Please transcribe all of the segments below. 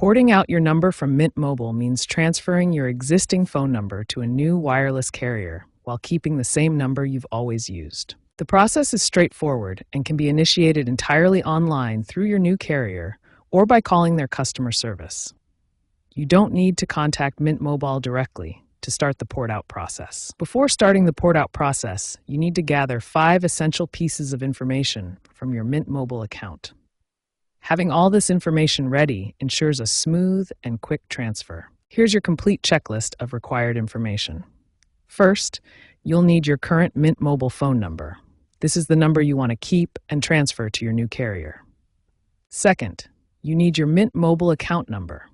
Porting out your number from Mint Mobile means transferring your existing phone number to a new wireless carrier while keeping the same number you've always used. The process is straightforward and can be initiated entirely online through your new carrier or by calling their customer service. You don't need to contact Mint Mobile directly to start the port-out process. Before starting the port-out process, you need to gather 5 essential pieces of information from your Mint Mobile account. Having all this information ready ensures a smooth and quick transfer. Here's your complete checklist of required information. First, you'll need your current Mint Mobile phone number. This is the number you want to keep and transfer to your new carrier. Second, you need your Mint Mobile account number.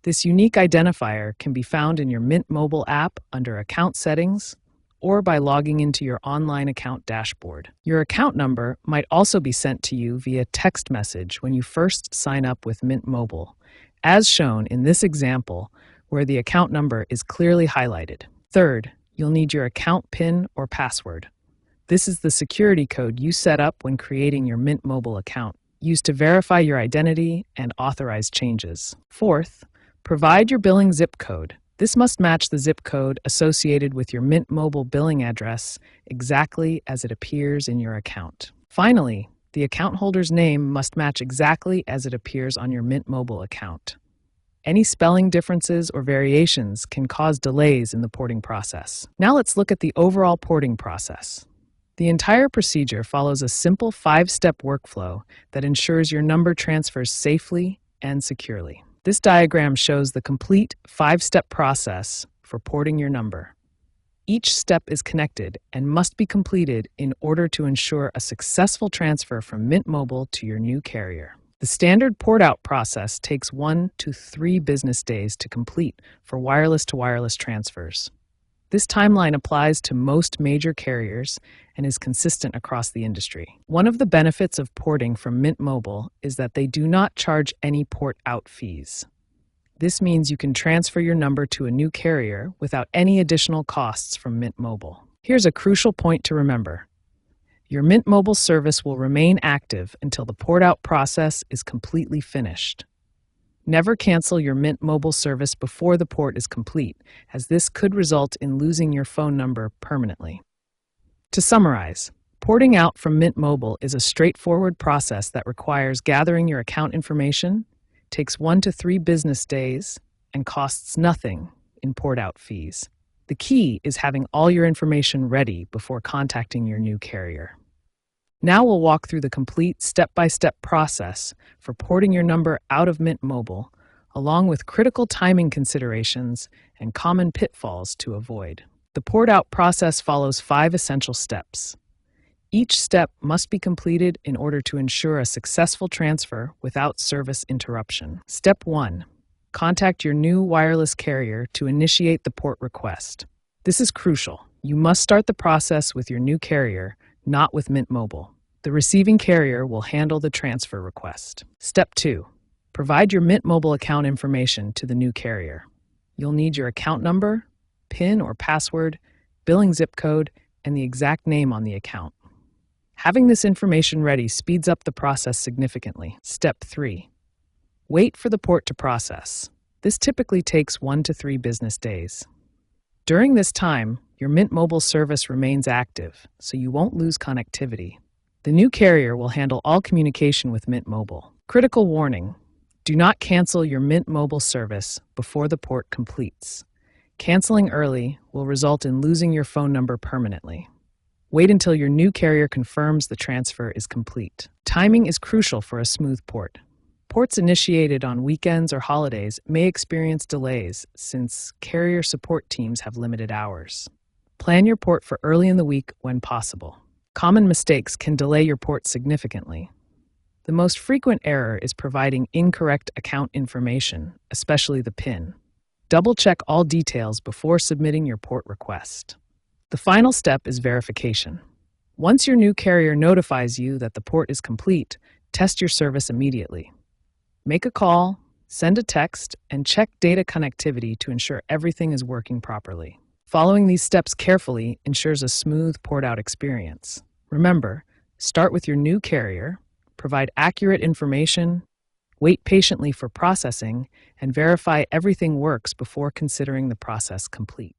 This unique identifier can be found in your Mint Mobile app under Account Settings or by logging into your online account dashboard. Your account number might also be sent to you via text message when you first sign up with Mint Mobile, as shown in this example where the account number is clearly highlighted. Third, you'll need your account PIN or password. This is the security code you set up when creating your Mint Mobile account, used to verify your identity and authorize changes. Fourth, provide your billing zip code. This must match the zip code associated with your Mint Mobile billing address exactly as it appears in your account. Finally, the account holder's name must match exactly as it appears on your Mint Mobile account. Any spelling differences or variations can cause delays in the porting process. Now let's look at the overall porting process. The entire procedure follows a simple 5-step workflow that ensures your number transfers safely and securely. This diagram shows the complete 5-step process for porting your number. Each step is connected and must be completed in order to ensure a successful transfer from Mint Mobile to your new carrier. The standard port-out process takes 1 to 3 business days to complete for wireless-to-wireless transfers. This timeline applies to most major carriers and is consistent across the industry. One of the benefits of porting from Mint Mobile is that they do not charge any port-out fees. This means you can transfer your number to a new carrier without any additional costs from Mint Mobile. Here's a crucial point to remember. Your Mint Mobile service will remain active until the port-out process is completely finished. Never cancel your Mint Mobile service before the port is complete, as this could result in losing your phone number permanently. To summarize, porting out from Mint Mobile is a straightforward process that requires gathering your account information, takes 1 to 3 business days, and costs nothing in port-out fees. The key is having all your information ready before contacting your new carrier. Now we'll walk through the complete step-by-step process for porting your number out of Mint Mobile, along with critical timing considerations and common pitfalls to avoid. The port-out process follows 5 essential steps. Each step must be completed in order to ensure a successful transfer without service interruption. Step 1. Contact your new wireless carrier to initiate the port request. This is crucial. You must start the process with your new carrier, not with Mint Mobile. The receiving carrier will handle the transfer request. Step 2. Provide your Mint Mobile account information to the new carrier. You'll need your account number, PIN or password, billing zip code, and the exact name on the account. Having this information ready speeds up the process significantly. Step 3. Wait for the port to process. This typically takes 1 to 3 business days. During this time, your Mint Mobile service remains active, so you won't lose connectivity. The new carrier will handle all communication with Mint Mobile. Critical warning: do not cancel your Mint Mobile service before the port completes. Canceling early will result in losing your phone number permanently. Wait until your new carrier confirms the transfer is complete. Timing is crucial for a smooth port. Ports initiated on weekends or holidays may experience delays since carrier support teams have limited hours. Plan your port for early in the week when possible. Common mistakes can delay your port significantly. The most frequent error is providing incorrect account information, especially the PIN. Double-check all details before submitting your port request. The final step is verification. Once your new carrier notifies you that the port is complete, test your service immediately. Make a call, send a text, and check data connectivity to ensure everything is working properly. Following these steps carefully ensures a smooth port-out experience. Remember, start with your new carrier, provide accurate information, Wait patiently for processing and verify everything works before considering the process complete.